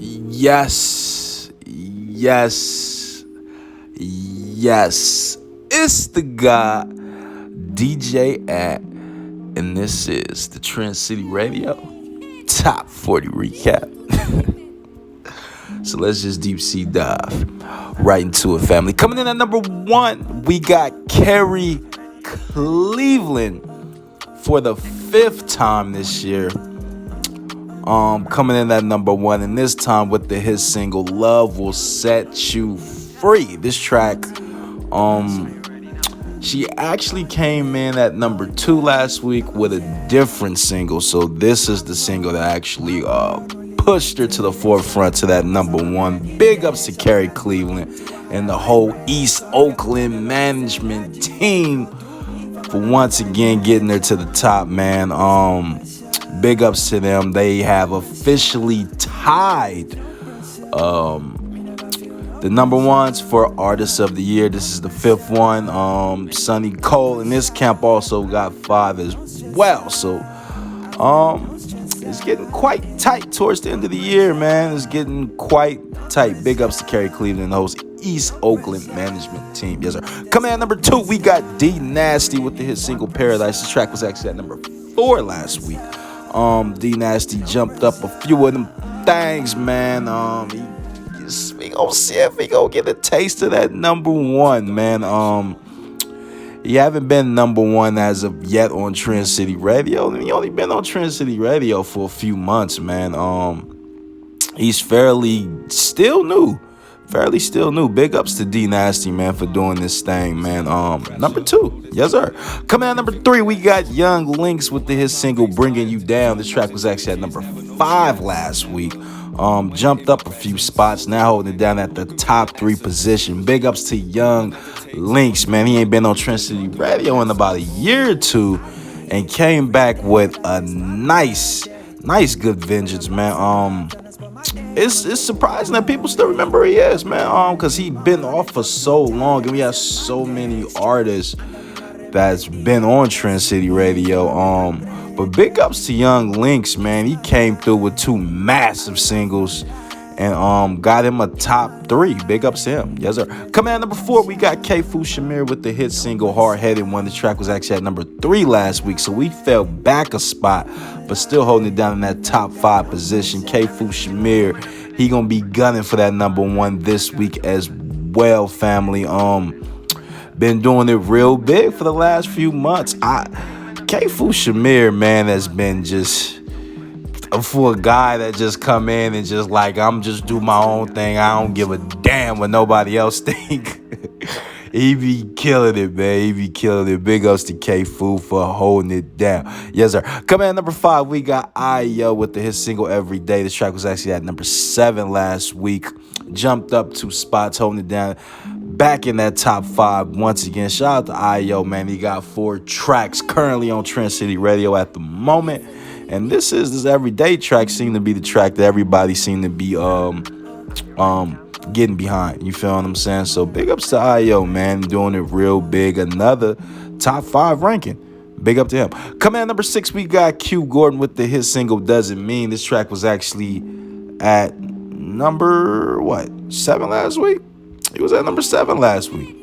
Yes, yes, yes. It's the guy, DJ At, and this is the Trend City Radio Top 40 Recap. So let's just deep sea dive right into it, family. Coming in at number one, we got Carrie Cleveland for the fifth time this year. Coming in at number one, and this time with the hit single "Love Will Set You Free." This track, she actually came in at number two last week with a different single. So this is the single that actually pushed her to the forefront to that number one. Big ups to Carrie Cleveland and the whole East Oakland management team for once again getting her to the top, man. Big ups to them. They have officially tied the number ones for Artist of the Year. This is the fifth one. Sonny Cole in this camp also got 5 as well. So it's getting quite tight towards the end of the year, man. It's getting quite tight. Big ups to Carrie Cleveland and the host East Oakland management team. Yes, sir. Coming at number 2, we got D Nasty with the hit single Paradise. This track was actually at number 4 last week. D Nasty jumped up a few of them things, man. We gonna see if we gonna get a taste of that number one, man. He haven't been number one as of yet on Trend City Radio. He only been on Trend City Radio for a few months, man. He's fairly still new. Big ups to D Nasty, man, for doing this thing, man. Number 2, yes sir. Coming at number 3, we got Young Lynx with his single "Bringing You Down." This track was actually at number 5 last week. Jumped up a few spots, now holding it down at the top 3 position. Big ups to Young Lynx, man. He ain't been on Trend City Radio in about a year or two, and came back with a nice good vengeance, man. It's surprising that people still remember who he is, man. Cause he been off for so long, and we have so many artists that's been on Trend City Radio. But big ups to Young Lynx, man. He came through with 2 massive singles and got him a top 3. Big ups to him. Yes, sir. Coming at number 4, we got K-Fu Shamir with the hit single "Hard Headed One." The track was actually at number 3 last week, so we fell back a spot, but still holding it down in that top 5 position. K-Fu Shamir, he gonna be gunning for that number 1 this week as well, family. Been doing it real big for the last few months. K-Fu Shamir, man, has been just for a guy that just come in and just like, I'm just do my own thing. I don't give a damn what nobody else think. He be killing it, man. He be killing it. Big ups to K-Fu for holding it down. Yes, sir. Coming at number 5, we got Ayo with his single "Every Day." This track was actually at number 7 last week. Jumped up 2 spots, holding it down. Back in that top 5 once again. Shout out to Ayo, man. He got 4 tracks currently on Trend City Radio at the moment. And this "Everyday" track seemed to be the track that everybody seemed to be getting behind. You feel what I'm saying? So big ups to Ayo, man, doing it real big. Another top 5 ranking. Big up to him. Coming at number 6, we got Q Gordon with the hit single "Doesn't Mean." This track was actually at number 7 last week? He was at number 7 last week.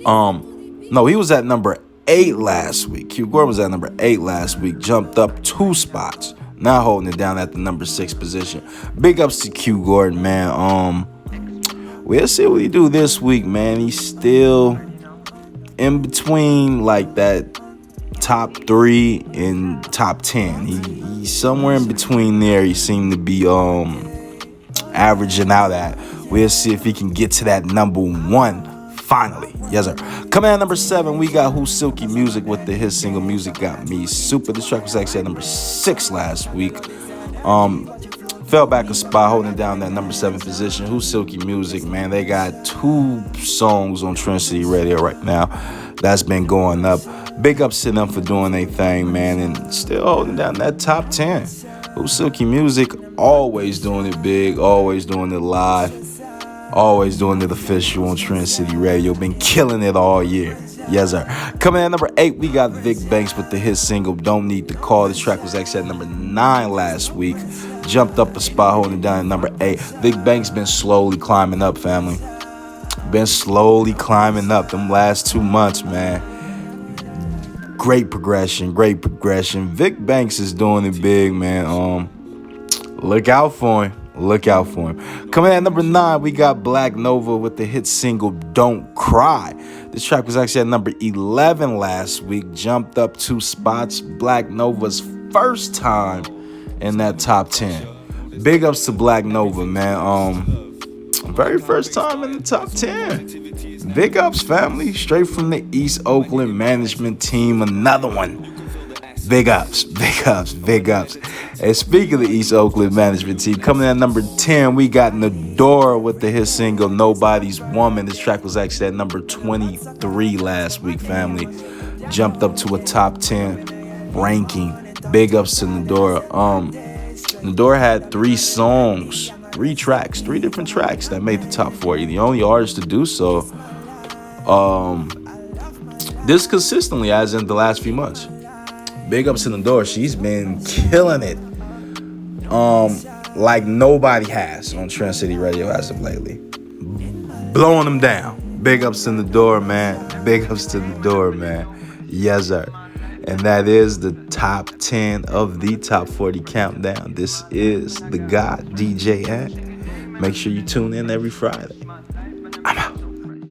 No, he was at number 8 last week. Q Gordon was at number 8 last week. Jumped up 2 spots. Now holding it down at the number 6 position. Big ups to Q Gordon, man. We'll see what he do this week, man. He's still in between like that top 3 and top 10. He's somewhere in between there. He seemed to be averaging out at. We'll see if he can get to that number 1 finally. Yes, sir. Coming at number 7, we got Who Silky Music with the hit single "Music Got Me Super." This track was actually at number 6 last week. Fell back a spot, holding down that number 7 position. Who Silky Music, man, they got 2 songs on Trend City Radio right now that's been going up. Big ups to them for doing their thing, man, and still holding down that top 10. Who Silky Music, always doing it big, always doing it live, always doing it official on Trend City Radio. Been killing it all year. Yes, sir. Coming at number 8, we got Vic Banks with the hit single "Don't Need to Call." This track was actually at number 9 last week. jumped up a spot, holding it down at number 8. Big Bank's been slowly climbing up, family. Been slowly climbing up them last 2 months, man. Great progression. Vic Banks is doing it big, man. Look out for him. Coming at number 9, we got Black Nova with the hit single Don't Cry. This track was actually at number 11 last week. Jumped up 2 spots. Black Nova's first time in that top 10. Big ups to Black Nova, man. Very first time in the top 10. Big ups, family. Straight from the East Oakland management team. Another one. Big ups. And speaking of the East Oakland management team, coming in at number 10, we got Nadora with the hit single Nobody's Woman. This track was actually at number 23 last week, family. Jumped up to a top 10 ranking. Big ups to Nadora. Nadora had 3 different tracks that made the top 40. The only artist to do so this consistently, as in the last few months. Big ups to Nadora. She's been killing it like nobody has on Trend City Radio as of lately. Blowing them down. Big ups to Nadora, man. Yes, sir. And that is the top 10 of the top 40 countdown. This is the God DJ Ant. Make sure you tune in every Friday.